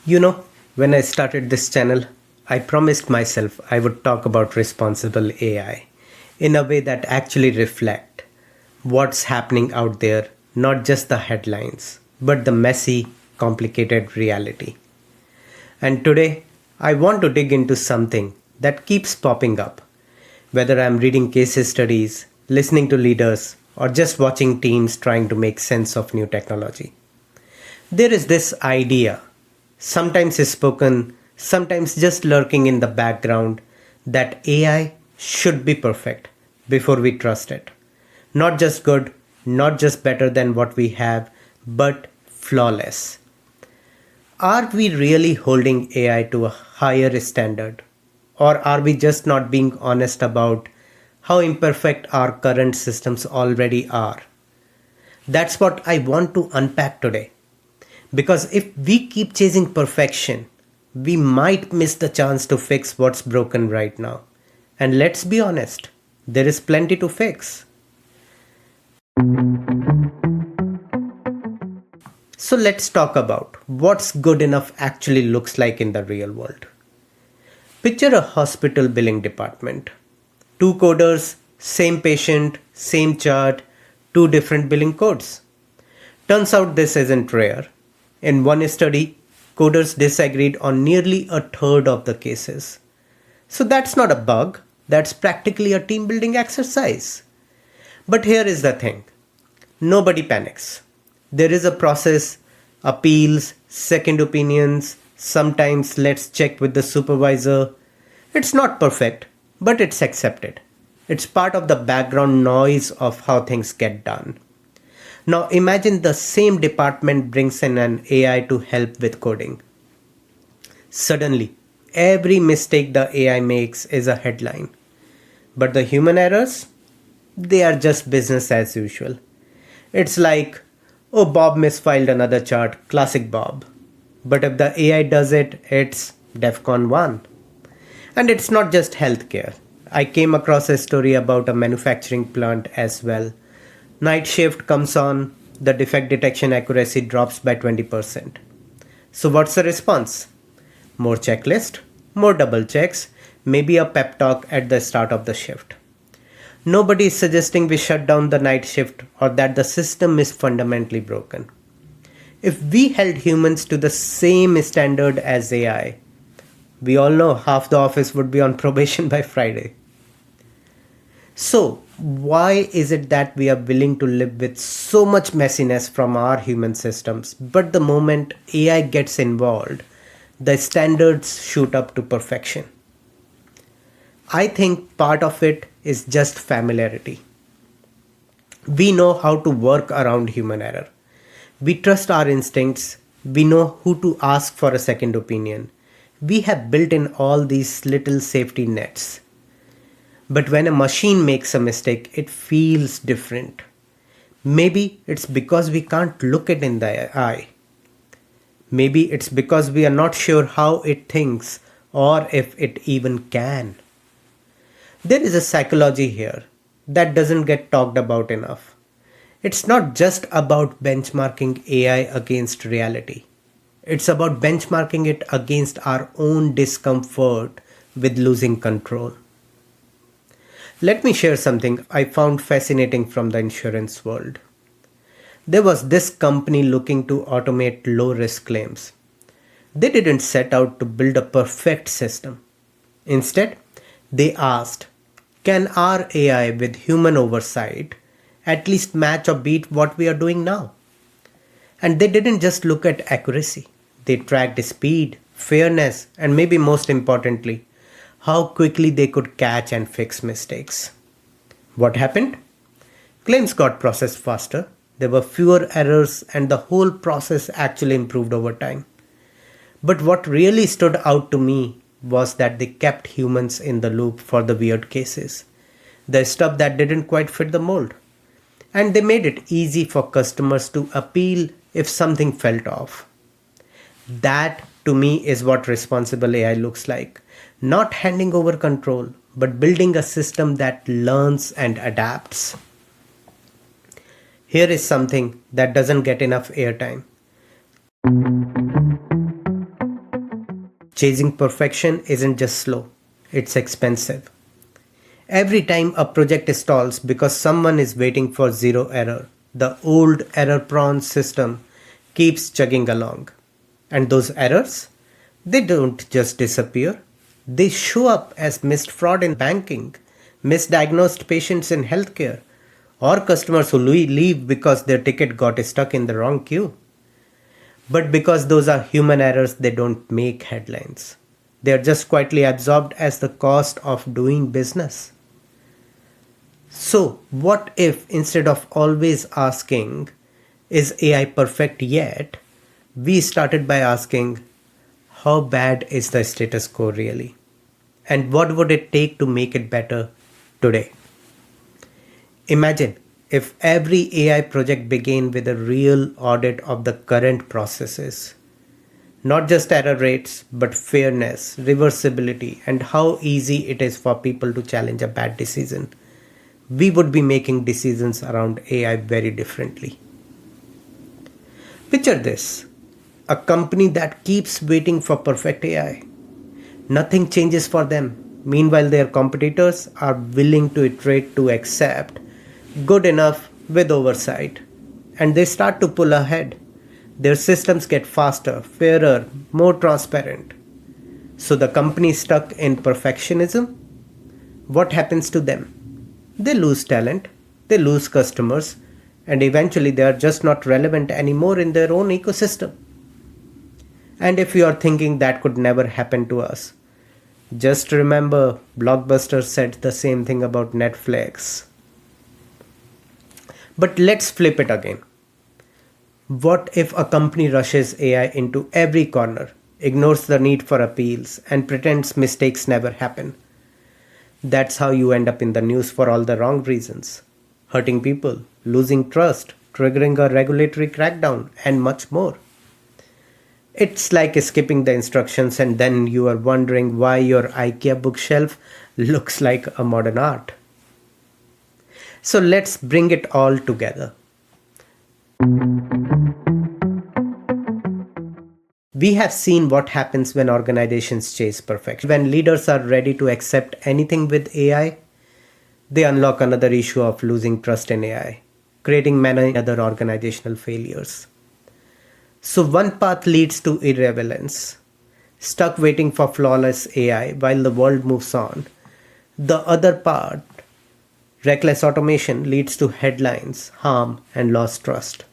You know, when I started this channel, I promised myself I would talk about responsible AI in a way that actually reflect what's happening out there, not just the headlines, but the messy, complicated reality. And today, I want to dig into something that keeps popping up, whether I'm reading case studies, listening to leaders, or just watching teams trying to make sense of new technology. There is this idea, sometimes is spoken, sometimes just lurking in the background, that AI should be perfect before we trust it. Not just good, not just better than what we have, but flawless. Are we really holding AI to a higher standard? Or are we just not being honest about how imperfect our current systems already are? That's what I want to unpack today. Because if we keep chasing perfection, we might miss the chance to fix what's broken right now. And let's be honest, there is plenty to fix. So let's talk about what's good enough actually looks like in the real world. Picture a hospital billing department. Two coders, same patient, same chart, two different billing codes. Turns out this isn't rare. In one study, coders disagreed on nearly a third of the cases. So that's not a bug, that's practically a team building exercise. But here is the thing, nobody panics. There is a process, appeals, second opinions, sometimes let's check with the supervisor. It's not perfect, but it's accepted. It's part of the background noise of how things get done. Now imagine the same department brings in an AI to help with coding. Suddenly, every mistake the AI makes is a headline. But the human errors? They are just business as usual. It's like, oh, Bob misfiled another chart, classic Bob. But if the AI does it, it's DEFCON 1. And it's not just healthcare. I came across a story about a manufacturing plant as well. Night shift comes on, the defect detection accuracy drops by 20%. So what's the response? More checklist, more double checks, maybe a pep talk at the start of the shift. Nobody is suggesting we shut down the night shift or that the system is fundamentally broken. If we held humans to the same standard as AI, we all know half the office would be on probation by Friday. So, why is it that we are willing to live with so much messiness from our human systems, but the moment AI gets involved, the standards shoot up to perfection? I think part of it is just familiarity. We know how to work around human error. We trust our instincts. We know who to ask for a second opinion. We have built in all these little safety nets. But when a machine makes a mistake, it feels different. Maybe it's because we can't look it in the eye. Maybe it's because we are not sure how it thinks or if it even can. There is a psychology here that doesn't get talked about enough. It's not just about benchmarking AI against reality. It's about benchmarking it against our own discomfort with losing control. Let me share something I found fascinating from the insurance world. There was this company looking to automate low risk claims. They didn't set out to build a perfect system. Instead, they asked, can our AI with human oversight at least match or beat what we are doing now? And they didn't just look at accuracy. They tracked speed, fairness, and maybe most importantly, how quickly they could catch and fix mistakes. What happened? Claims got processed faster, there were fewer errors, and the whole process actually improved over time. But what really stood out to me was that they kept humans in the loop for the weird cases, the stuff that didn't quite fit the mold. And they made it easy for customers to appeal if something felt off. That, to me, is what responsible AI looks like. Not handing over control, but building a system that learns and adapts. Here is something that doesn't get enough airtime. Chasing perfection isn't just slow, it's expensive. Every time a project stalls because someone is waiting for zero error, the old error prone system keeps chugging along. And those errors, they don't just disappear, they show up as missed fraud in banking, misdiagnosed patients in healthcare, or customers who leave because their ticket got stuck in the wrong queue. But because those are human errors, they don't make headlines. They are just quietly absorbed as the cost of doing business. So, what if instead of always asking, is AI perfect yet, we started by asking, how bad is the status quo really? And what would it take to make it better today? Imagine if every AI project began with a real audit of the current processes. Not just error rates, but fairness, reversibility, and how easy it is for people to challenge a bad decision. We would be making decisions around AI very differently. Picture this, a company that keeps waiting for perfect AI. Nothing changes for them. Meanwhile, their competitors are willing to iterate to accept good enough with oversight. And they start to pull ahead. Their systems get faster, fairer, more transparent. So the company stuck in perfectionism, what happens to them? They lose talent, they lose customers, and eventually they are just not relevant anymore in their own ecosystem. And if you are thinking that could never happen to us, just remember Blockbuster said the same thing about Netflix. But let's flip it again. What if a company rushes AI into every corner, ignores the need for appeals, and pretends mistakes never happen? That's how you end up in the news for all the wrong reasons. Hurting people, losing trust, triggering a regulatory crackdown, and much more. It's like skipping the instructions and then you are wondering why your IKEA bookshelf looks like a modern art. So let's bring it all together. We have seen what happens when organizations chase perfection. When leaders are ready to accept anything with AI, they unlock another issue of losing trust in AI, creating many other organizational failures. So one path leads to irrelevance, stuck waiting for flawless AI while the world moves on. The other part, reckless automation, leads to headlines, harm, and lost trust.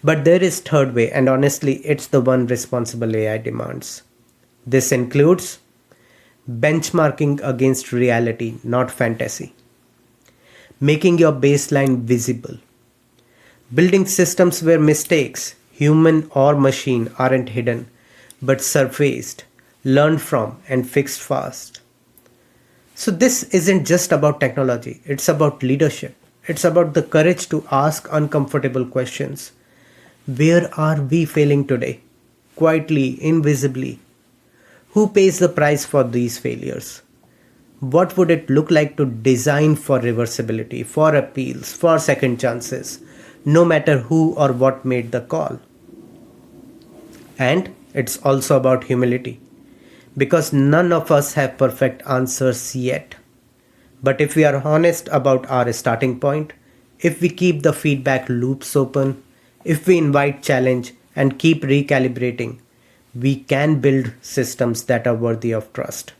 But there is third way, and honestly, it's the one responsible AI demands. This includes benchmarking against reality, not fantasy. Making your baseline visible. Building systems where mistakes, human or machine, aren't hidden, but surfaced, learned from, and fixed fast. So this isn't just about technology, it's about leadership. It's about the courage to ask uncomfortable questions. Where are we failing today? Quietly, invisibly. Who pays the price for these failures? What would it look like to design for reversibility, for appeals, for second chances, no matter who or what made the call? And it's also about humility, because none of us have perfect answers yet. But if we are honest about our starting point, if we keep the feedback loops open, if we invite challenge and keep recalibrating, we can build systems that are worthy of trust.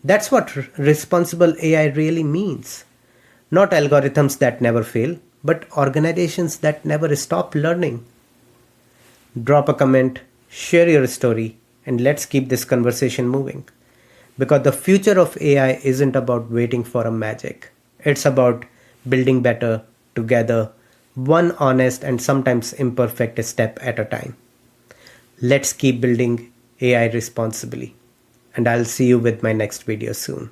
That's what responsible AI really means. Not algorithms that never fail, but organizations that never stop learning. Drop a comment, share your story, and let's keep this conversation moving. Because the future of AI isn't about waiting for a magic. It's about building better together, one honest and sometimes imperfect step at a time. Let's keep building AI responsibly. And I'll see you with my next video soon.